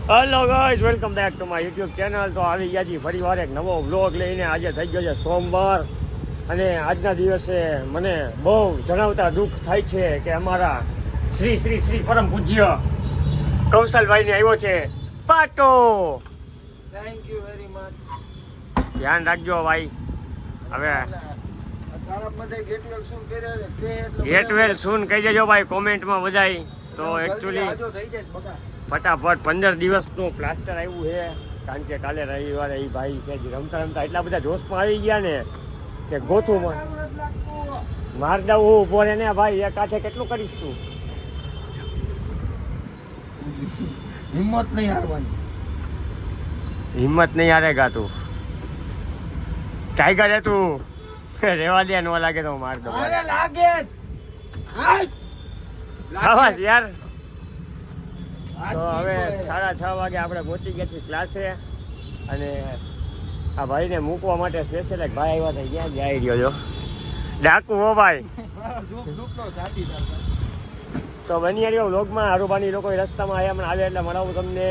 Hello guys, welcome back to my YouTube channel. તો આવી ગયા છીએ ફરી વાર એક નવો વ્લોગ લઈને. આજે થઈ ગયો છે સોમવાર અને આજના દિવસે મને બહુ જણાવતા દુઃખ થાય છે કે અમારા શ્રી શ્રી શ્રી પરમ પૂજ્ય કૌશલભાઈને આવ્યો છે પાટો. Thank you very much. ધ્યાન રાખજો ભાઈ. હવે ગેટ વેલ સૂન કહી દેજો ભાઈ કોમેન્ટમાં બધાય. તો એકચ્યુઅલી ફટાફટ 15 દિવસનું પ્લાસ્ટર આવ્યું છે, કારણ કે કાલે રવિવારે એ ભાઈ છે રમતા રમતા એટલા બધા જોશમાં આવી ગયા ને કે ગોથું મારદા ઉભો રહે ને ભાઈ. એક હાથે કેટલું કરીશ તું? હિંમત નહીં હારવાની. હિંમત નહીં હારેગા તું. ટાઈગર હે તું, રેવા દે. ન લાગે તો માર દો. અરે લાગે શાબાશ યાર. તો હવે 6:30 વાગે આપણે પહોંચી ગયા છીએ ક્લાસે અને આ ભાઈને મૂકવા માટે સ્પેશિયલ એક ભાઈ આવ્યા હતા. ક્યાં જઈ રહ્યો છો? ડાકુ હો ભાઈ. તો બની રહ્યો વ્લોગમાં. હારુબાની લોકો રસ્તામાં આવ્યા મને આવે એટલે મળાવું તમને.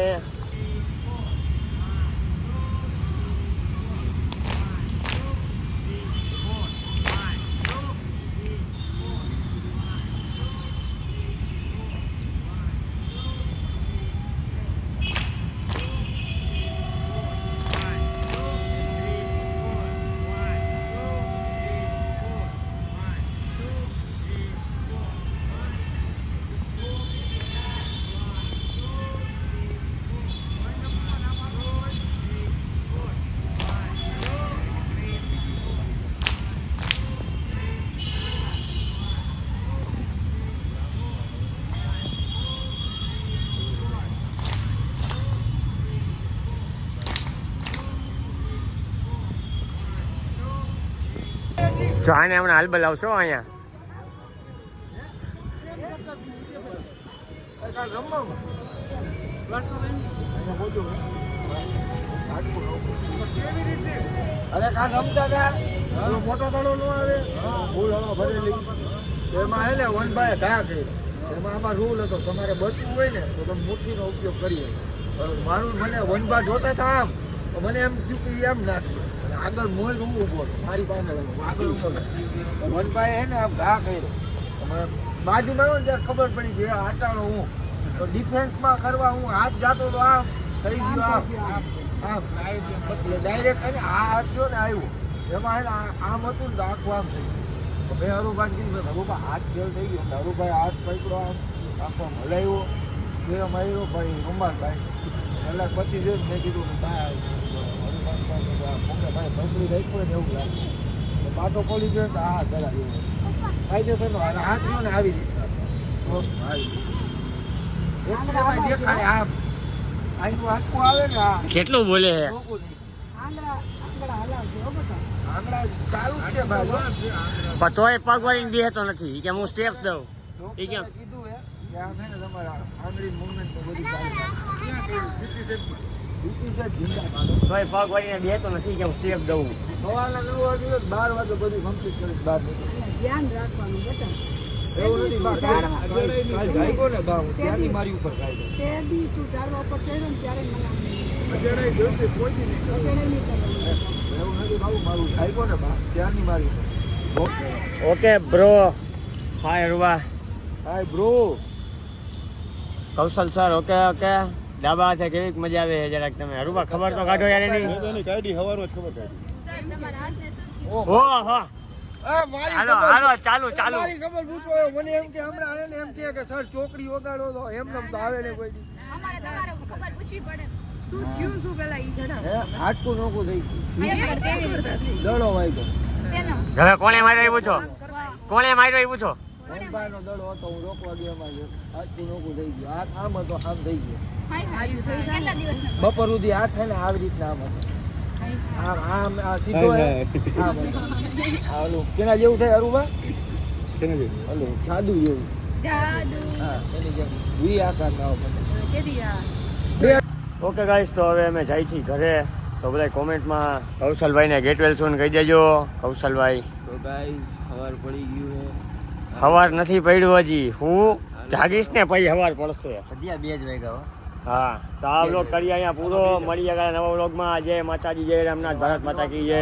જો આને હમણાં હાલ બોલાવશો અહીંયા. અરે કાં રમતા હતા મોટો દડો નો આવે ફૂલ હવા ભરેલી એમાં હે ને વન બાય ઘા કરી એમાં આમાં રૂલ હતો તમારે બચવું હોય ને તો તમે મુઠ્ઠીનો ઉપયોગ કરીએ. મારું મને વનબા જોતા હતા આમ તો મને એમ થયું કે એમ નાખ્યું આગળ મોજ હું ઉભો મારી પાસે આગળ ઉભો વનભાઈ હે ને આમ ઘા કર્યો. બાજુમાં આવ્યો ને ત્યારે ખબર પડી કે આટાળો હું તો ડિફેન્સમાં કરવા હું હાથ જાતો તો આમ થઈ ગયો આમ ડાયરેક્ટ અને આ હાથ થયો ને આવ્યું એમાં હે ને આમ હતું ને આખું આમ થઈ ગયું. તો મેં હરુભાઈ કીધું હરુભાઈ હાથ ફેલ થઈ ગયો. હરુભાઈ હાથ પકડ્યો આમ આખો હલાવ્યો બે માર્યો ભાઈ રૂમાલભાઈ એટલે પછી જોયું મેં કીધું ભાઈ પકડી રાખ્યો ને એવું લાગે પાટો ખોલી ગયો તો આ ધરાવ્યો કાયદેસરનો હાથ રહ્યો ને આવી રીતે દેખાડે આમ આનું હાથું આવે ને આ કેટલું બોલે છે? આંગળા ચાલુ જ છે ભાઈ પણ તોય પગ વાળીને બેહતો નથી કે હું સ્ટેપ દઉં. એ કેમ? કીધું હે કે આમ હે ને તમારા આંગળી મુવમેન્ટ તો બધી ચાલુ તોય પગ વાળીને બેહતો નથી કે હું સ્ટેપ દઉં. સવારના 9 વાગે 12 વાગે બધું કમ્પ્લીટ કરીશ બહાર ધ્યાન રાખવાનું બેટા. એવું નથી કાલ જાગ્યો ને બા ત્યાંની મારી ઉપર કાઢ્યો તે દી તું ઝાડવા ઉપર ચડ્યો ને ત્યારે મને અજડાઈ જોઈ પહોંચી નહીં ચડાઈ નહીં કરવાનું. એવું નથી બાબુ મારું જાગ્યો ને બા ત્યાંની મારી ઉપર okay bro. Hi Ruba. Hi bro. Kaushal sir okay okay. ડાબા હાથે કેવી મજા આવે છે જરાક તમે રૂબા ખબર તો કાઢો યાર એની. કાઢી હવારમાં જ ખબર કાઢી. ઓહો હાલો હાલો ચાલુ ચાલુ. મારી ખબર પૂછવા મને એમ કે હમણાં આવે ને એમ કે સર ચોકડી વગાડો તો એમ નમ તો આવે ને કોઈ દી અમારે તમારે ખબર પૂછવી પડે શું થયું શું પેલા ઈ જણાવ. હે હાટકું નોકું થઈ ગયું દડો વાગ્યો. હવે કોણે માર્યો એ પૂછો? કોણે માર્યો એ પૂછો? વનભાઈનો દડો હતો હું રોકવા ગયો એમાં હાટકું નોકું થઈ ગયું. હાથ આમ હતો આમ થઈ ગયો. બપોર સુધી હાથ હે ને આવી રીતના આમ હતો આમ આમ આ સીધો હે આમ આ ઓલું કેના જેવું થાય અરુબા કેના જેવું ઓલું જાદુ જેવું જાદુ. હા એની જેમ વી આકાર ના આવે. કેદી આ ઓકે ગાઈસ, તો હવે અમે જાય છીએ ઘરે. તો બધા કોમેન્ટમાં કૌશલભાઈને ગેટ વેલ સૂન કહી દેજો. કૌશલભાઈ તો ગાઈસ સવાર પડી ગયું હે. સવાર નથી પડ્યું હજી. હું જાગીશ ને પછી સવાર પડશે. હજી 2 જ વાગ્યા હો. હા તો આ વ્લોગ કરીએ અહીંયા પૂરો. મળીએ નવા વ્લોગમાં. જય માતાજી, જય રામનાથ, ભારત માતા કી જય.